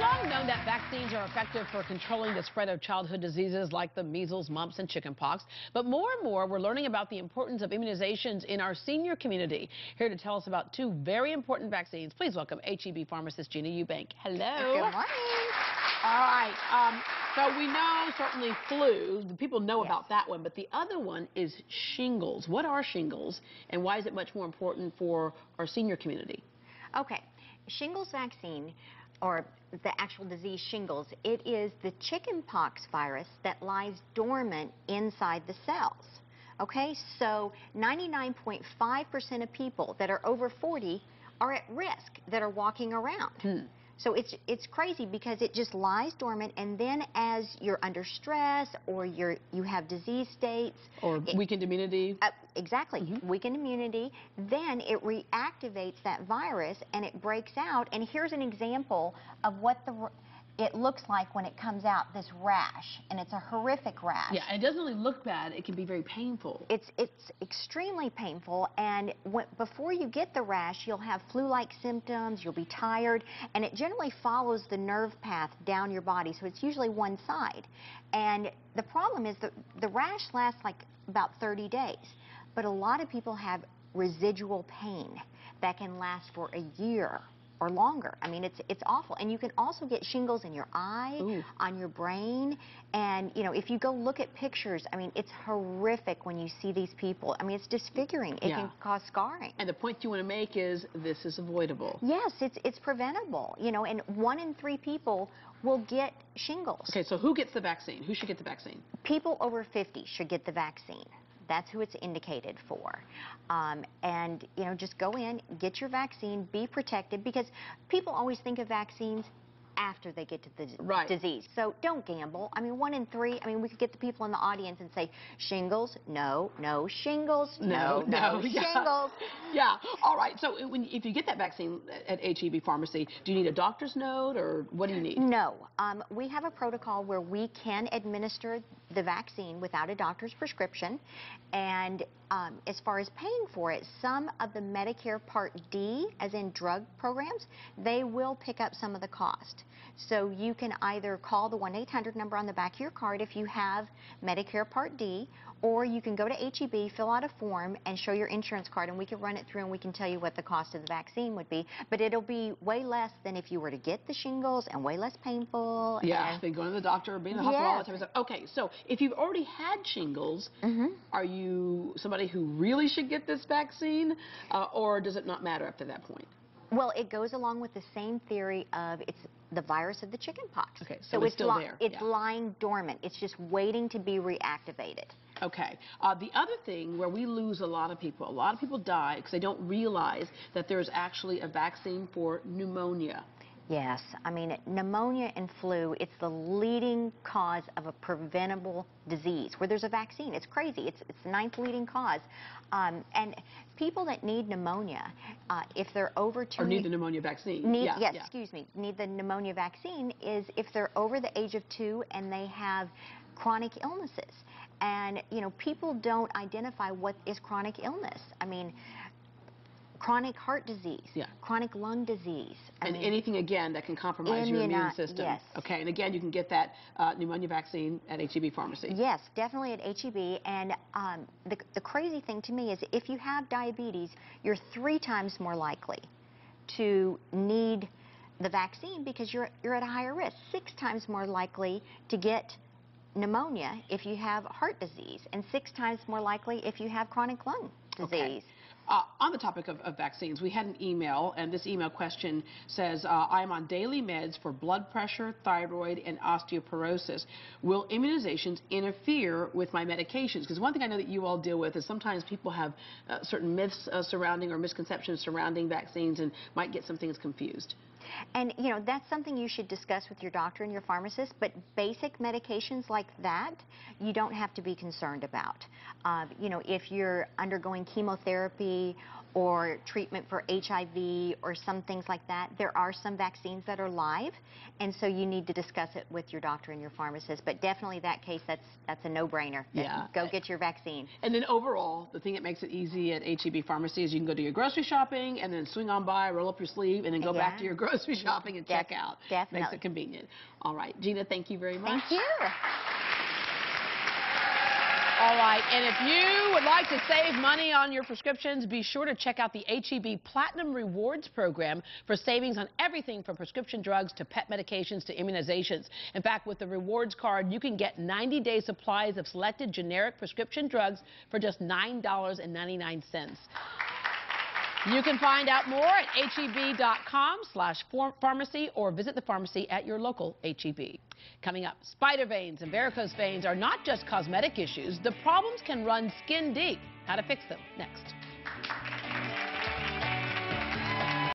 long known that vaccines are effective for controlling the spread of childhood diseases like the measles, mumps, and chickenpox. But more and more, we're learning about the importance of immunizations in our senior community. Here to tell us about two very important vaccines, please welcome HEB pharmacist Gina Eubank. Hello. Good morning. All right. So we know certainly flu. The people know Yes. about that one. But the other one is shingles. What are shingles, and why is it much more important for our senior community? Okay. Shingles vaccine, or the actual disease shingles, it is the chickenpox virus that lies dormant inside the cells. Okay, so 99.5% of people that are over 40 are at risk that are walking around. So it's crazy because it just lies dormant, and then as you're under stress or you have disease states Or weakened immunity. Exactly, weakened immunity, then it reactivates that virus and it breaks out. And here's an example of what it looks like when it comes out, this rash, and it's a horrific rash. Yeah, and it doesn't really look bad. It can be very painful. It's extremely painful, and before you get the rash, you'll have flu-like symptoms, you'll be tired, and it generally follows the nerve path down your body, so it's usually one side. And the problem is that the rash lasts like about 30 days, but a lot of people have residual pain that can last for a year or longer. I mean, it's awful. And you can also get shingles in your eye, on your brain, and, you know, if you go look at pictures, I mean, it's horrific when you see these people. I mean, it's disfiguring. It can cause scarring. And the point you want to make is this is avoidable. Yes, it's preventable, you know, and 1 in 3 people will get shingles. Okay, so who gets the vaccine? Who should get the vaccine? People over 50 should get the vaccine. That's who it's indicated for. And, you know, just go in, get your vaccine, be protected, because people always think of vaccines after they get to the disease. So don't gamble. I mean, 1 in 3, I mean, we could get the people in the audience and say, shingles, no, no, shingles, no, shingles. Yeah, all right. So if you get that vaccine at HEB Pharmacy, do you need a doctor's note, or what do you need? No. We have a protocol where we can administer the vaccine without a doctor's prescription. And as far as paying for it, some of the Medicare Part D, as in drug programs, they will pick up some of the cost. So you can either call the 1-800 number on the back of your card if you have Medicare Part D, or you can go to HEB, fill out a form, and show your insurance card, and we can run it through and we can tell you what the cost of the vaccine would be. But it'll be way less than if you were to get the shingles, and way less painful. Yeah, than going to the doctor or being in the hospital, all that type of stuff. Okay, so if you've already had shingles, are you somebody who really should get this vaccine, or does it not matter up to that point? Well, it goes along with the same theory of it's the virus of the chickenpox. Okay, so it's still there. It's lying dormant. It's just waiting to be reactivated. Okay. The other thing where we lose a lot of people die because they don't realize that there's actually a vaccine for pneumonia. Yes, I mean, pneumonia and flu, it's the leading cause of a preventable disease where there's a vaccine. It's crazy. It's the 9th leading cause. And people that need pneumonia, if they're over 2... Or need the pneumonia vaccine. Excuse me. Need the pneumonia vaccine is if they're over the age of 2 and they have chronic illnesses. And, you know, people don't identify what is chronic illness. I mean, chronic heart disease, chronic lung disease. And anything, again, that can compromise your immune system. Yes. Okay, and again, you can get that pneumonia vaccine at HEB Pharmacy. Yes, definitely at HEB. And the crazy thing to me is if you have diabetes, you're 3 times more likely to need the vaccine because you're at a higher risk. 6 times more likely to get pneumonia if you have heart disease, and 6 times more likely if you have chronic lung disease. Okay. On the topic of vaccines, we had an email, and this email question says, I am on daily meds for blood pressure, thyroid, and osteoporosis. Will immunizations interfere with my medications? Because one thing I know that you all deal with is sometimes people have certain myths surrounding or misconceptions surrounding vaccines and might get some things confused. And, you know, that's something you should discuss with your doctor and your pharmacist, but basic medications like that, you don't have to be concerned about. You know, if you're undergoing chemotherapy malaria or treatment for HIV or some things like that, there are some vaccines that are live, and so you need to discuss it with your doctor and your pharmacist. But definitely that case, that's a no-brainer. Yeah. Go get your vaccine. And then overall, the thing that makes it easy at HEB Pharmacy is you can go do your grocery shopping and then swing on by, roll up your sleeve, and then go back to your grocery shopping and check out. Definitely. Makes it convenient. All right, Gina, thank you very much. Thank you. All right, and if you would like to save money on your prescriptions, be sure to check out the HEB Platinum Rewards program for savings on everything from prescription drugs to pet medications to immunizations. In fact, with the rewards card, you can get 90-day supplies of selected generic prescription drugs for just $9.99. You can find out more at heb.com/pharmacy or visit the pharmacy at your local HEB. Coming up, spider veins and varicose veins are not just cosmetic issues. The problems can run skin deep. How to fix them next.